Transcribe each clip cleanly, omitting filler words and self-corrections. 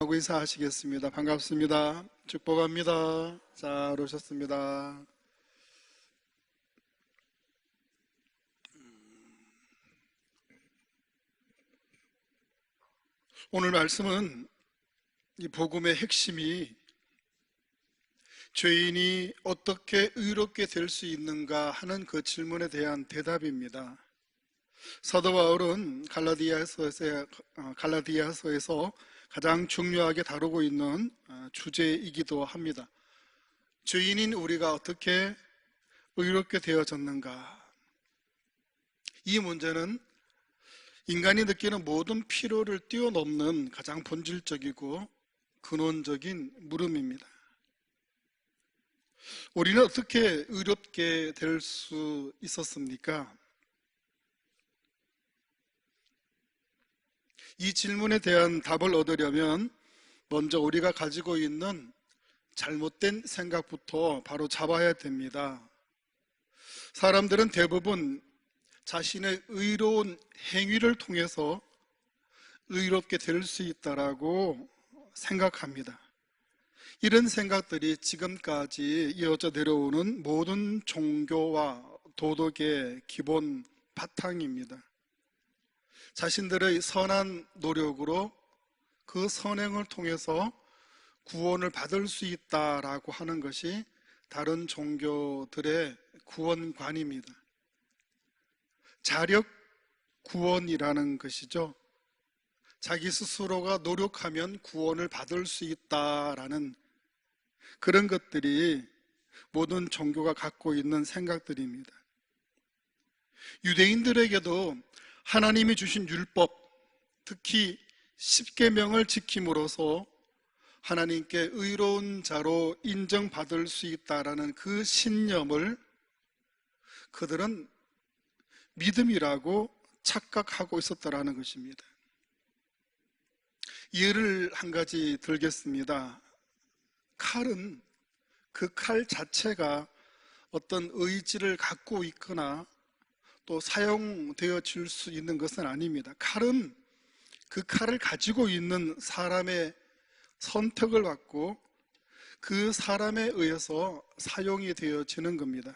하고 인사하시겠습니다. 반갑습니다. 축복합니다. 잘 오셨습니다. 오늘 말씀은 이 복음의 핵심이 죄인이 어떻게 의롭게 될 수 있는가 하는 그 질문에 대한 대답입니다. 사도 바울은 갈라디아서에서 가장 중요하게 다루고 있는 주제이기도 합니다. 죄인인 우리가 어떻게 의롭게 되어졌는가? 이 문제는 인간이 느끼는 모든 필요를 뛰어넘는 가장 본질적이고 근원적인 물음입니다. 우리는 어떻게 의롭게 될 수 있었습니까? 이 질문에 대한 답을 얻으려면 먼저 우리가 가지고 있는 잘못된 생각부터 바로 잡아야 됩니다. 사람들은 대부분 자신의 의로운 행위를 통해서 의롭게 될 수 있다라고 생각합니다. 이런 생각들이 지금까지 이어져 내려오는 모든 종교와 도덕의 기본 바탕입니다. 자신들의 선한 노력으로 그 선행을 통해서 구원을 받을 수 있다라고 하는 것이 다른 종교들의 구원관입니다. 자력 구원이라는 것이죠. 자기 스스로가 노력하면 구원을 받을 수 있다라는 그런 것들이 모든 종교가 갖고 있는 생각들입니다. 유대인들에게도 하나님이 주신 율법, 특히 십계명을 지킴으로써 하나님께 의로운 자로 인정받을 수 있다라는 그 신념을 그들은 믿음이라고 착각하고 있었다라는 것입니다. 예를 한 가지 들겠습니다. 칼은 그 칼 자체가 어떤 의지를 갖고 있거나 또 사용되어질 수 있는 것은 아닙니다. 칼은 그 칼을 가지고 있는 사람의 선택을 받고 그 사람에 의해서 사용이 되어지는 겁니다.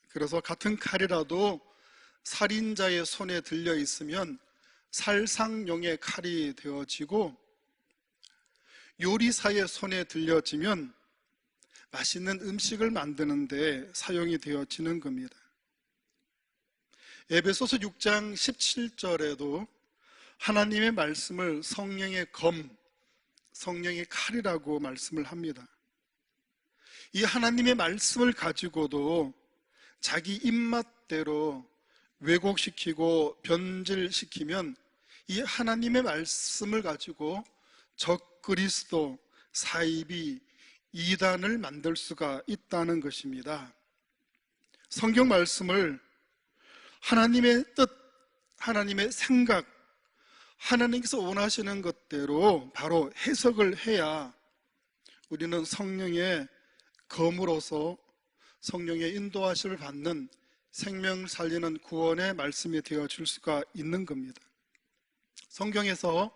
그래서 같은 칼이라도 살인자의 손에 들려 있으면 살상용의 칼이 되어지고 요리사의 손에 들려지면 맛있는 음식을 만드는 데 사용이 되어지는 겁니다. 에베소서 6장 17절에도 하나님의 말씀을 성령의 검, 성령의 칼이라고 말씀을 합니다. 이 하나님의 말씀을 가지고도 자기 입맛대로 왜곡시키고 변질시키면 이 하나님의 말씀을 가지고 적그리스도, 사이비, 이단을 만들 수가 있다는 것입니다. 성경 말씀을 하나님의 뜻, 하나님의 생각, 하나님께서 원하시는 것대로 바로 해석을 해야 우리는 성령의 검으로서 성령의 인도하심을 받는 생명 살리는 구원의 말씀이 되어줄 수가 있는 겁니다. 성경에서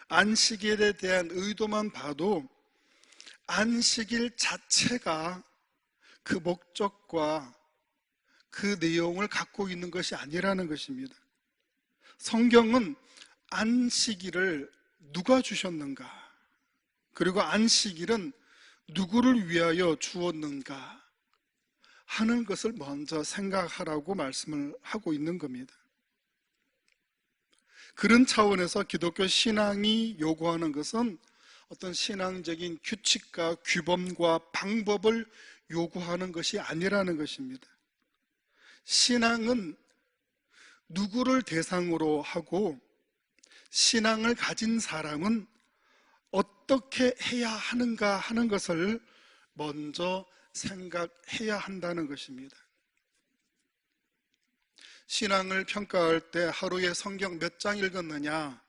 안식일에 대한 의도만 봐도 안식일 자체가 그 목적과 그 내용을 갖고 있는 것이 아니라는 것입니다. 성경은 안식일을 누가 주셨는가, 그리고 안식일은 누구를 위하여 주었는가 하는 것을 먼저 생각하라고 말씀을 하고 있는 겁니다. 그런 차원에서 기독교 신앙이 요구하는 것은 어떤 신앙적인 규칙과 규범과 방법을 요구하는 것이 아니라는 것입니다. 신앙은 누구를 대상으로 하고 신앙을 가진 사람은 어떻게 해야 하는가 하는 것을 먼저 생각해야 한다는 것입니다. 신앙을 평가할 때 하루에 성경 몇 장 읽었느냐,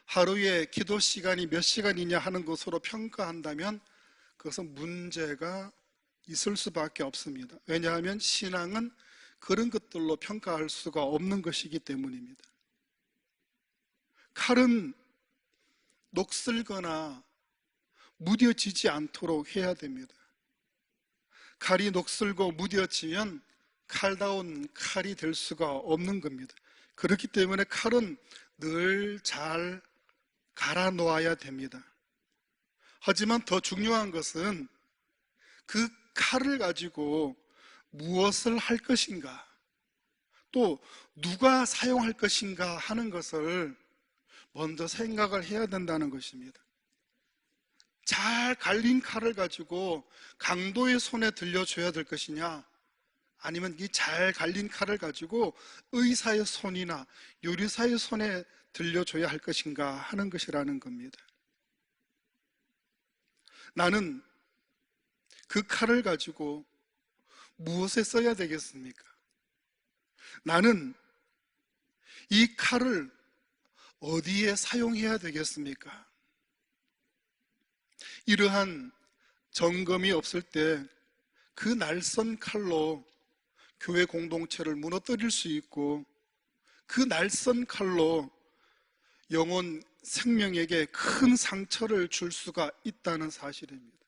하루에 기도 시간이 몇 시간이냐 하는 것으로 평가한다면 그것은 문제가 있을 수밖에 없습니다. 왜냐하면 신앙은 그런 것들로 평가할 수가 없는 것이기 때문입니다. 칼은 녹슬거나 무뎌지지 않도록 해야 됩니다. 칼이 녹슬고 무뎌지면 칼다운 칼이 될 수가 없는 겁니다. 그렇기 때문에 칼은 늘 잘 갈아 놓아야 됩니다. 하지만 더 중요한 것은 그 칼을 가지고 무엇을 할 것인가, 또 누가 사용할 것인가 하는 것을 먼저 생각을 해야 된다는 것입니다. 잘 갈린 칼을 가지고 강도의 손에 들려줘야 될 것이냐, 아니면 이 잘 갈린 칼을 가지고 의사의 손이나 요리사의 손에 들려줘야 할 것인가 하는 것이라는 겁니다. 나는 그 칼을 가지고 무엇에 써야 되겠습니까? 나는 이 칼을 어디에 사용해야 되겠습니까? 이러한 점검이 없을 때 그 날선 칼로 교회 공동체를 무너뜨릴 수 있고, 그 날선 칼로 영혼 생명에게 큰 상처를 줄 수가 있다는 사실입니다.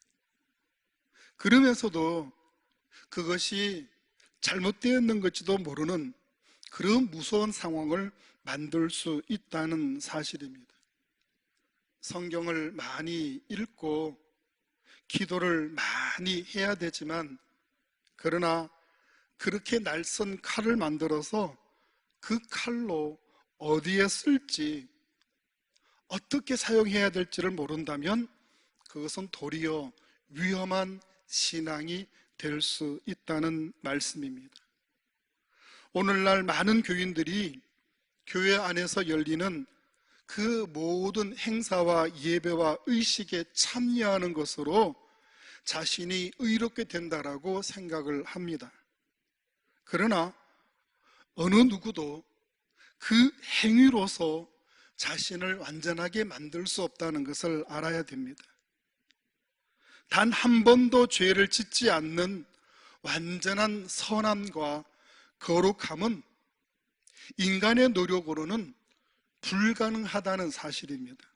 그러면서도 그것이 잘못되었는 것지도 모르는 그런 무서운 상황을 만들 수 있다는 사실입니다. 성경을 많이 읽고 기도를 많이 해야 되지만, 그러나 그렇게 날선 칼을 만들어서 그 칼로 어디에 쓸지, 어떻게 사용해야 될지를 모른다면 그것은 도리어 위험한 신앙이 될 수 있다는 말씀입니다. 오늘날 많은 교인들이 교회 안에서 열리는 그 모든 행사와 예배와 의식에 참여하는 것으로 자신이 의롭게 된다라고 생각을 합니다. 그러나 어느 누구도 그 행위로서 자신을 완전하게 만들 수 없다는 것을 알아야 됩니다. 단 한 번도 죄를 짓지 않는 완전한 선함과 거룩함은 인간의 노력으로는 불가능하다는 사실입니다.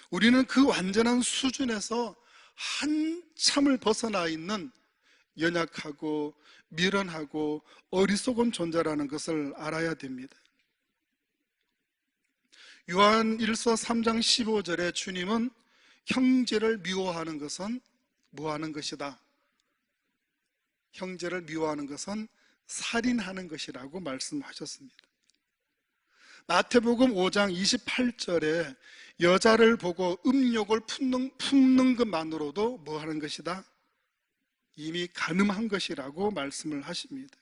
우리는 그 완전한 수준에서 한참을 벗어나 있는 연약하고 미련하고 어리석은 존재라는 것을 알아야 됩니다. 요한 1서 3장 15절에 주님은 형제를 미워하는 것은 뭐 하는 것이다? 형제를 미워하는 것은 살인하는 것이라고 말씀하셨습니다. 마태복음 5장 28절에 여자를 보고 음욕을 품는 것만으로도 뭐 하는 것이다? 이미 간음한 것이라고 말씀을 하십니다.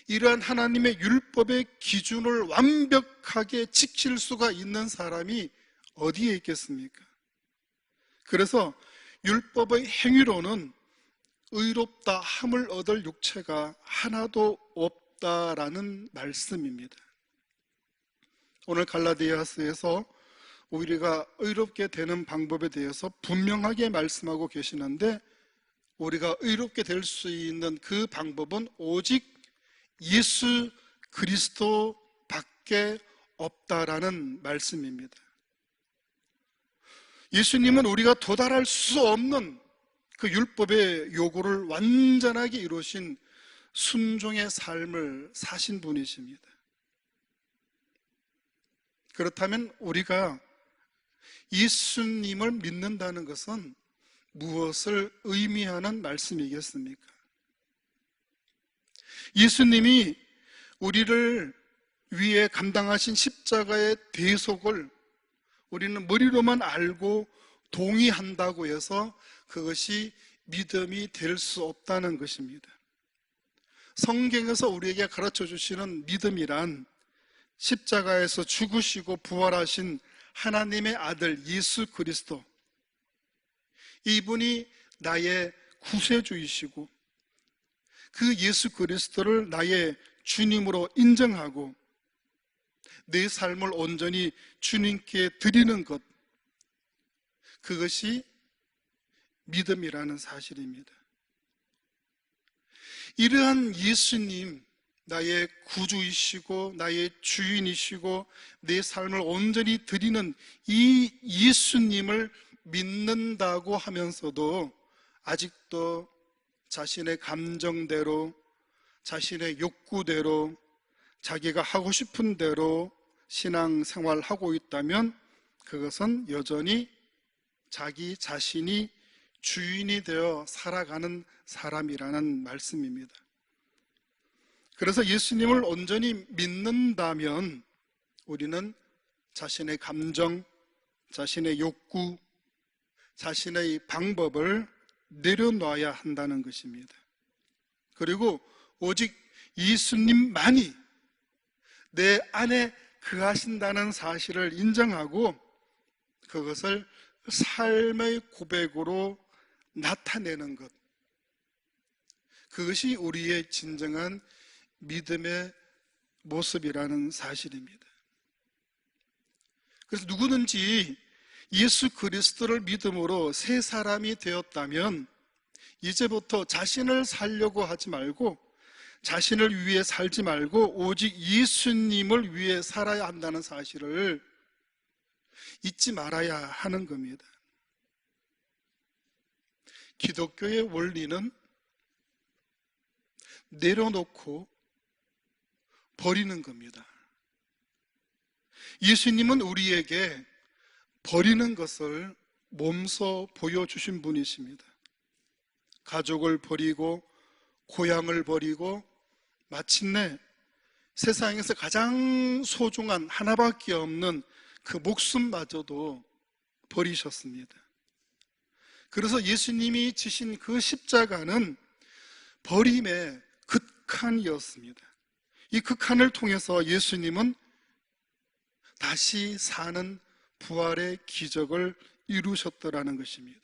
이러한 하나님의 율법의 기준을 완벽하게 지킬 수가 있는 사람이 어디에 있겠습니까? 그래서 율법의 행위로는 의롭다 함을 얻을 육체가 하나도 없다라는 말씀입니다. 오늘 갈라디아서에서 우리가 의롭게 되는 방법에 대해서 분명하게 말씀하고 계시는데, 우리가 의롭게 될 수 있는 그 방법은 오직 예수 그리스도 밖에 없다라는 말씀입니다. 예수님은 우리가 도달할 수 없는 그 율법의 요구를 완전하게 이루신 순종의 삶을 사신 분이십니다. 그렇다면 우리가 예수님을 믿는다는 것은 무엇을 의미하는 말씀이겠습니까? 예수님이 우리를 위해 감당하신 십자가의 대속을 우리는 머리로만 알고 동의한다고 해서 그것이 믿음이 될 수 없다는 것입니다. 성경에서 우리에게 가르쳐 주시는 믿음이란 십자가에서 죽으시고 부활하신 하나님의 아들 예수 그리스도, 이분이 나의 구세주이시고 그 예수 그리스도를 나의 주님으로 인정하고 내 삶을 온전히 주님께 드리는 것, 그것이 믿음이라는 사실입니다. 이러한 예수님, 나의 구주이시고 나의 주인이시고 내 삶을 온전히 드리는 이 예수님을 믿는다고 하면서도 아직도 자신의 감정대로, 자신의 욕구대로, 자기가 하고 싶은 대로 신앙생활하고 있다면 그것은 여전히 자기 자신이 주인이 되어 살아가는 사람이라는 말씀입니다. 그래서 예수님을 온전히 믿는다면 우리는 자신의 감정, 자신의 욕구, 자신의 방법을 내려놔야 한다는 것입니다. 그리고 오직 예수님만이 내 안에 거하신다는 사실을 인정하고 그것을 삶의 고백으로 나타내는 것, 그것이 우리의 진정한 믿음의 모습이라는 사실입니다. 그래서 누구든지 예수 그리스도를 믿음으로 새 사람이 되었다면 이제부터 자신을 살려고 하지 말고 자신을 위해 살지 말고 오직 예수님을 위해 살아야 한다는 사실을 잊지 말아야 하는 겁니다. 기독교의 원리는 내려놓고 버리는 겁니다. 예수님은 우리에게 버리는 것을 몸소 보여주신 분이십니다. 가족을 버리고 고향을 버리고 마침내 세상에서 가장 소중한 하나밖에 없는 그 목숨마저도 버리셨습니다. 그래서 예수님이 지신 그 십자가는 버림의 극한이었습니다. 이 극한을 통해서 예수님은 다시 사는 부활의 기적을 이루셨더라는 것입니다.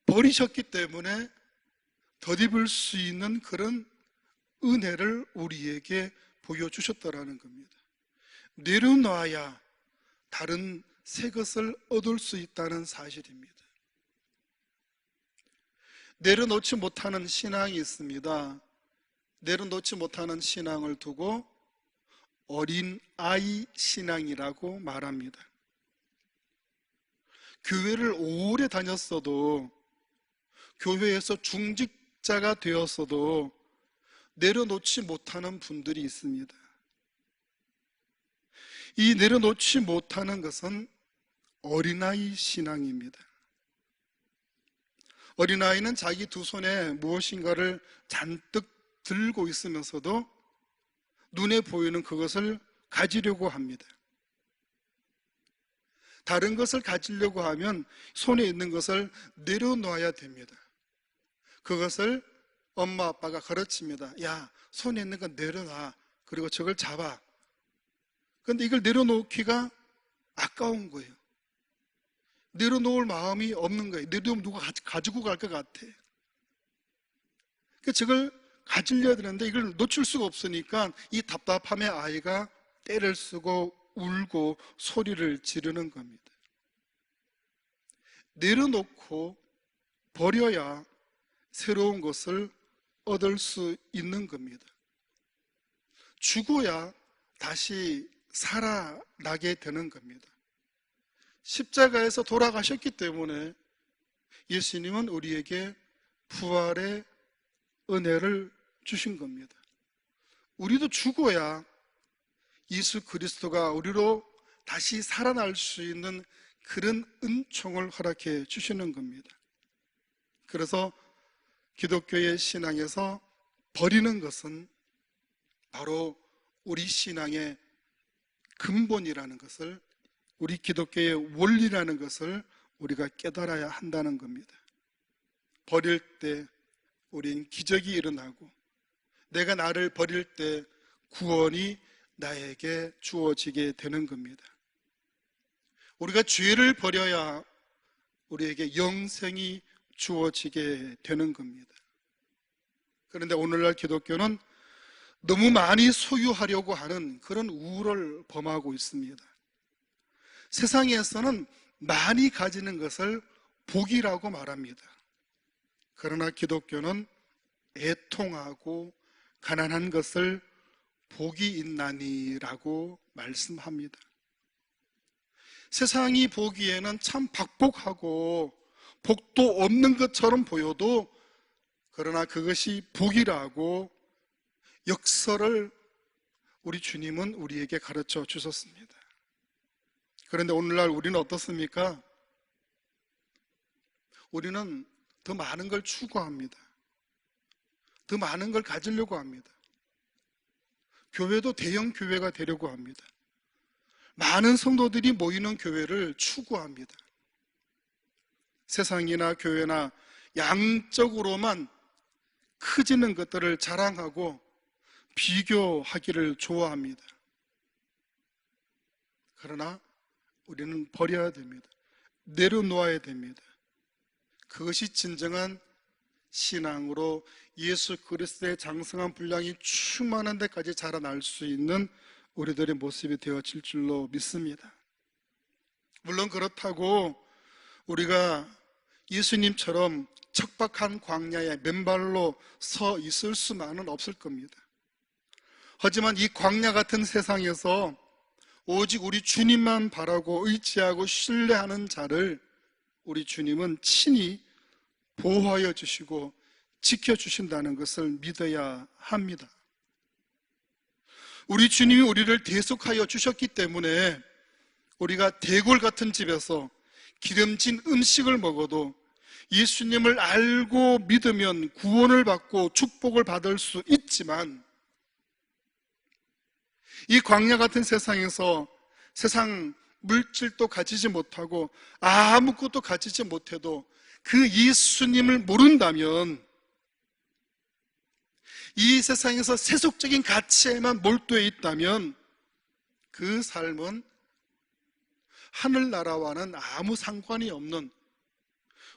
버리셨기 때문에 덧입을 수 있는 그런 은혜를 우리에게 보여주셨더라는 겁니다. 내려놔야 다른 새 것을 얻을 수 있다는 사실입니다. 내려놓지 못하는 신앙이 있습니다. 내려놓지 못하는 신앙을 두고 어린 아이 신앙이라고 말합니다. 교회를 오래 다녔어도, 교회에서 중직자가 되었어도 내려놓지 못하는 분들이 있습니다. 이 내려놓지 못하는 것은 어린아이 신앙입니다. 어린아이는 자기 두 손에 무엇인가를 잔뜩 들고 있으면서도 눈에 보이는 그것을 가지려고 합니다. 다른 것을 가지려고 하면 손에 있는 것을 내려놔야 됩니다. 그것을 엄마 아빠가 가르칩니다. 야, 손에 있는 건 내려놔. 그리고 저걸 잡아. 그런데 이걸 내려놓기가 아까운 거예요. 내려놓을 마음이 없는 거예요. 내려놓으면 누가 가지고 갈 것 같아. 그러니까 저걸 가지려야 되는데 이걸 놓칠 수가 없으니까 이 답답함에 아이가 떼를 쓰고 울고 소리를 지르는 겁니다. 내려놓고 버려야 새로운 것을 얻을 수 있는 겁니다. 죽어야 다시 살아나게 되는 겁니다. 십자가에서 돌아가셨기 때문에 예수님은 우리에게 부활의 은혜를 주신 겁니다. 우리도 죽어야 예수 그리스도가 우리로 다시 살아날 수 있는 그런 은총을 허락해 주시는 겁니다. 그래서 기독교의 신앙에서 버리는 것은 바로 우리 신앙의 근본이라는 것을, 우리 기독교의 원리라는 것을 우리가 깨달아야 한다는 겁니다. 버릴 때 우린 기적이 일어나고, 내가 나를 버릴 때 구원이 나에게 주어지게 되는 겁니다. 우리가 죄를 버려야 우리에게 영생이 주어지게 되는 겁니다. 그런데 오늘날 기독교는 너무 많이 소유하려고 하는 그런 우를 범하고 있습니다. 세상에서는 많이 가지는 것을 복이라고 말합니다. 그러나 기독교는 애통하고 가난한 것을 복이 있나니라고 말씀합니다. 세상이 보기에는 참 박복하고 복도 없는 것처럼 보여도 그러나 그것이 복이라고 역설을 우리 주님은 우리에게 가르쳐 주셨습니다. 그런데 오늘날 우리는 어떻습니까? 우리는 더 많은 걸 추구합니다. 더 많은 걸 가지려고 합니다. 교회도 대형 교회가 되려고 합니다. 많은 성도들이 모이는 교회를 추구합니다. 세상이나 교회나 양적으로만 커지는 것들을 자랑하고 비교하기를 좋아합니다. 그러나 우리는 버려야 됩니다. 내려놓아야 됩니다. 그것이 진정한 신앙으로 예수 그리스도의 장성한 분량이 충만한 데까지 자라날 수 있는 우리들의 모습이 되어질 줄로 믿습니다. 물론 그렇다고 우리가 예수님처럼 척박한 광야에 맨발로 서 있을 수만은 없을 겁니다. 하지만 이 광야 같은 세상에서 오직 우리 주님만 바라고 의지하고 신뢰하는 자를 우리 주님은 친히 보호하여 주시고 지켜주신다는 것을 믿어야 합니다. 우리 주님이 우리를 대속하여 주셨기 때문에 우리가 대골 같은 집에서 기름진 음식을 먹어도 예수님을 알고 믿으면 구원을 받고 축복을 받을 수 있지만, 이 광야 같은 세상에서 세상 물질도 가지지 못하고 아무것도 가지지 못해도 그 예수님을 모른다면, 이 세상에서 세속적인 가치에만 몰두해 있다면 그 삶은 하늘나라와는 아무 상관이 없는,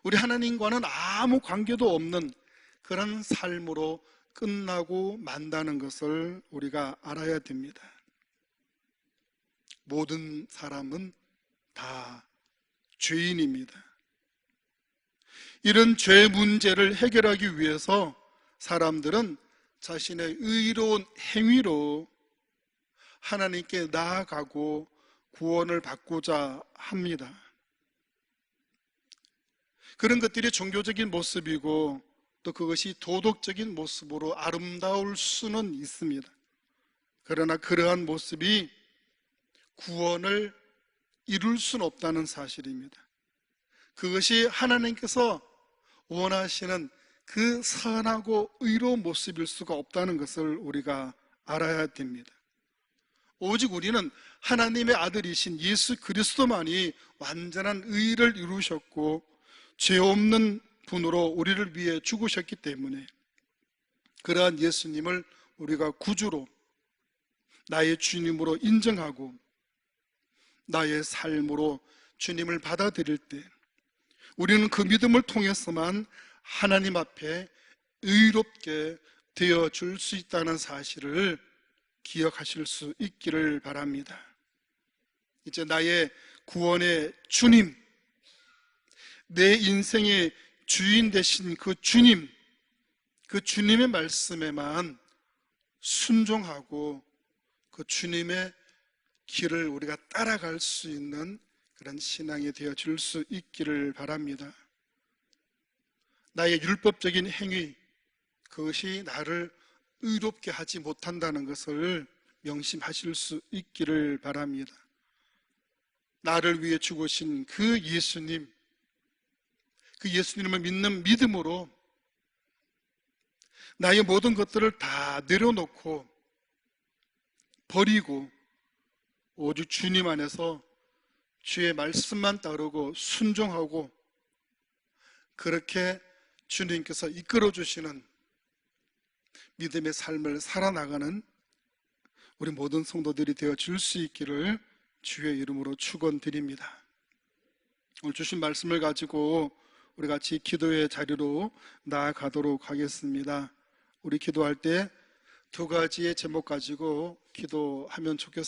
우리 하나님과는 아무 관계도 없는 그런 삶으로 끝나고 만다는 것을 우리가 알아야 됩니다. 모든 사람은 다 죄인입니다. 이런 죄 문제를 해결하기 위해서 사람들은 자신의 의로운 행위로 하나님께 나아가고 구원을 받고자 합니다. 그런 것들이 종교적인 모습이고 또 그것이 도덕적인 모습으로 아름다울 수는 있습니다. 그러나 그러한 모습이 구원을 이룰 수는 없다는 사실입니다. 그것이 하나님께서 원하시는 그 선하고 의로운 모습일 수가 없다는 것을 우리가 알아야 됩니다. 오직 우리는 하나님의 아들이신 예수 그리스도만이 완전한 의를 이루셨고 죄 없는 분으로 우리를 위해 죽으셨기 때문에 그러한 예수님을 우리가 구주로, 나의 주님으로 인정하고 나의 삶으로 주님을 받아들일 때 우리는 그 믿음을 통해서만 하나님 앞에 의롭게 되어줄 수 있다는 사실을 기억하실 수 있기를 바랍니다. 이제 나의 구원의 주님, 내 인생의 주인 되신 그 주님, 그 주님의 말씀에만 순종하고 그 주님의 길을 우리가 따라갈 수 있는 그런 신앙이 되어줄 수 있기를 바랍니다. 나의 율법적인 행위, 그것이 나를 의롭게 하지 못한다는 것을 명심하실 수 있기를 바랍니다. 나를 위해 죽으신 그 예수님, 그 예수님을 믿는 믿음으로 나의 모든 것들을 다 내려놓고 버리고 오직 주님 안에서 주의 말씀만 따르고 순종하고 그렇게 주님께서 이끌어 주시는 믿음의 삶을 살아나가는 우리 모든 성도들이 되어줄 수 있기를 주의 이름으로 축원드립니다. 오늘 주신 말씀을 가지고 우리 같이 기도의 자리로 나아가도록 하겠습니다. 우리 기도할 때 두 가지의 제목 가지고 기도하면 좋겠습니다.